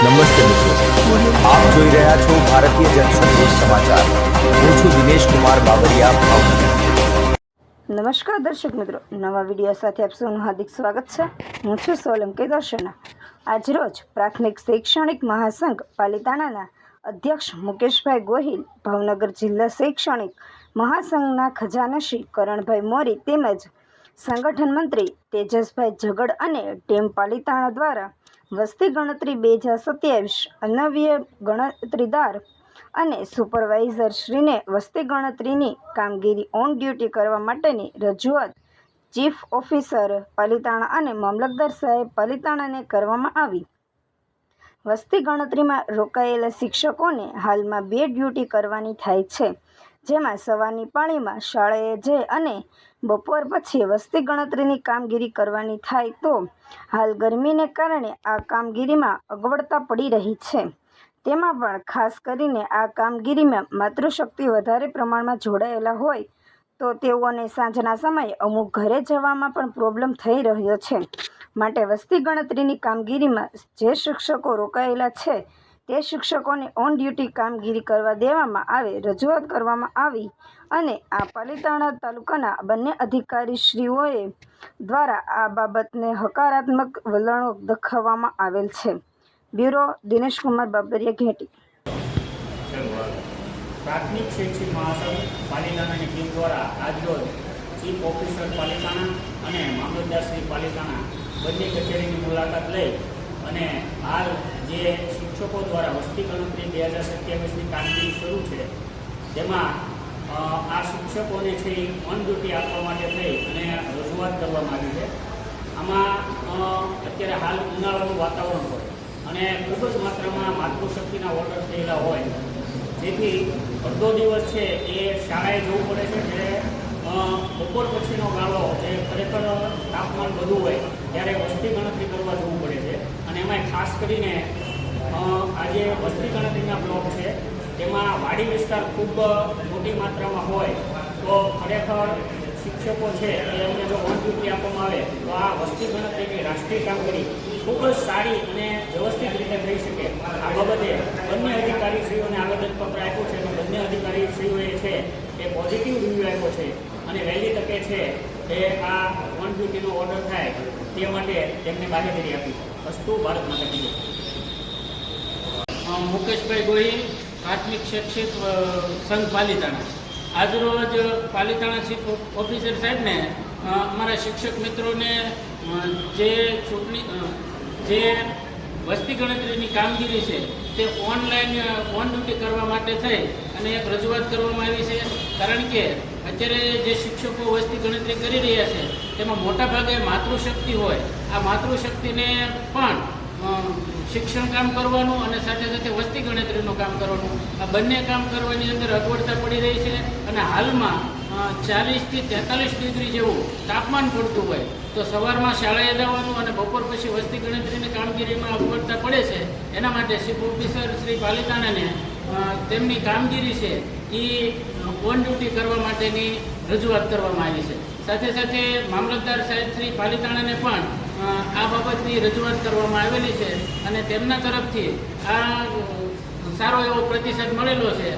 નમસ્તે મિત્રો, આપ જોઈ રહ્યા છો ભારતીય જનસંદેશ સમાચાર। હું છું દિનેશ કુમાર બાબરિયા, ભાવનગર। નમસ્કાર દર્શક મિત્રો, નવા વિડીયો સાથે આપ સૌનું હાર્દિક સ્વાગત છે। હું છું સોલંકી દર્શના। આજરોજ પ્રાથમિક શૈક્ષણિક મહાસંઘ પાલિતાણાના અધ્યક્ષ મુકેશભાઈ ગોહિલ, ભાવનગર જિલ્લા શૈક્ષણિક મહાસંઘના ખજાનશી કરણભાઈ મોરી તેમજ સંગઠન મંત્રી તેજસભાઈ ઝગડ અને ટીમ પાલિતાણા દ્વારા વસ્તી ગણતરી 2027 અનવ્ય ગણતરીદાર અને સુપરવાઇઝર શ્રીને વસ્તી ગણતરીની કામગીરી ઓન ડ્યુટી કરવા માટેની રજૂઆત ચીફ ઓફિસર પાલિતાણા અને મામલતદાર સાહેબ પાલિતાણાને કરવામાં આવી। વસ્તી ગણતરીમાં રોકાયેલા શિક્ષકોને હાલમાં 2 ડ્યુટી કરવાની થાય છે, જેમાં સવારની પાળીમાં શાળાએ જઈ અને બપોર પછી વસ્તી ગણતરીની કામગીરી કરવાની થાય તો હાલ ગરમીને કારણે આ કામગીરીમાં અગવડતા પડી રહી છે। તેમાં પણ ખાસ કરીને આ કામગીરીમાં માતૃશક્તિ વધારે પ્રમાણમાં જોડાયેલા હોય તો તેઓને સાંજના સમયે અમુક ઘરે જવામાં પણ પ્રોબ્લેમ થઈ રહ્યો છે। માટે વસ્તી ગણતરીની કામગીરીમાં જે શિક્ષકો રોકાયેલા છે તે શિક્ષકોને ઓન ડ્યુટી કામગીરી કરવા દેવામાં આવે રજૂઆત કરવામાં આવી અને આ પાલિતાણા તાલુકાના બંને અધિકારીશ્રીઓએ દ્વારા આ બાબતને હકારાત્મક વલણો દર્શાવવામાં આવેલ છે। બ્યુરો દિનેશ કુમાર બાબરિયા, ઘેટી। પ્રાથમિક શૈક્ષિક મહાસંઘ પાલિતાણાની ટીમ દ્વારા આજરોજ ચીફ ઓફિસર પાલિતાણા અને મામલતદાર શ્રી પાલિતાણા બંને કચેરીની મુલાકાત લઈ અને હાલ જે શિક્ષકો દ્વારા વસ્તી ગણતરી 2027ની કામગીરી શરૂ છે તેમાં આ શિક્ષકોને છે ઓન ડ્યુટી આપવા માટે થઈ અને રજૂઆત કરવામાં આવી છે। આમાં અત્યારે હાલ ઉનાળાનું વાતાવરણ હોય અને ખૂબ જ માત્રામાં માતૃશક્તિના ઓર્ડર થયેલા હોય, જેથી અડધો દિવસ છે એ શાળાએ જવું પડે છે, જ્યારે બપોર પછીનો ગાળો જે ખરેખર તાપમાન વધુ હોય ત્યારે વસ્તી ગણતરી કરવા જવું પડે છે। અને એમાં ખાસ કરીને આજે વસ્તી ગણતરીના બ્લોક છે તેમાં વાડી વિસ્તાર ખૂબ મોટી માત્રામાં હોય તો ખરેખર શિક્ષકો છે એ અમને જો ઓન ડ્યુટી આપવામાં આવે તો આ વસ્તી ગણતરીની રાષ્ટ્રીય કામગીરી ખૂબ જ સારી અને વ્યવસ્થિત રીતે થઈ શકે। આ બાબતે બંને અધિકારીશ્રીઓને આવેદનપત્ર આપ્યું છે અને બંને અધિકારીશ્રીઓએ છે એ પોઝિટિવ રિવ્યૂ આપ્યો છે અને વહેલી તકે છે એ આ ઓન ડ્યુટીનો ઓર્ડર થાય તે માટે તેમને બાહેધરી આપી છે। વસ્તુ ભારત માટે કીધું। મુકેશભાઈ ગોહિલ, પ્રાથમિક શૈક્ષિક સંઘ પાલિતાણા। આજરોજ પાલિતાણા ચીફ ઓફિસર સાહેબને અમારા શિક્ષક મિત્રોને જે વસ્તી ગણતરીની કામગીરી છે તે ઓનલાઈન ઓન ડ્યુટી કરવા માટે થઈ અને એક રજૂઆત કરવામાં આવી છે। કારણ કે અત્યારે જે શિક્ષકો વસ્તી ગણતરી કરી રહ્યા છે તેમાં મોટાભાગે માતૃશક્તિ હોય, આ માતૃશક્તિને પણ શિક્ષણ કામ કરવાનું અને સાથે સાથે વસ્તી ગણતરીનું કામ કરવાનું, આ બંને કામ કરવાની અંદર અગવડતા પડી રહી છે। અને હાલમાં 40 થી 43 ડિગ્રી જેવું તાપમાન પડતું હોય તો સવારમાં શાળાએ જવાનું અને બપોર પછી વસ્તી ગણતરીની કામગીરીમાં અગવડતા પડે છે। એના માટે ચીફ ઓફિસર શ્રી પાલિતાણાને તેમની કામગીરી છે એ ઓન ડ્યુટી કરવા માટેની રજૂઆત કરવામાં આવી છે। સાથે સાથે મામલતદાર સાહેબ શ્રી પાલિતાણાને પણ આ બાબતની રજૂઆત કરવામાં આવેલી છે અને તેમના તરફથી આ સારો એવો પ્રતિસાદ મળેલો છે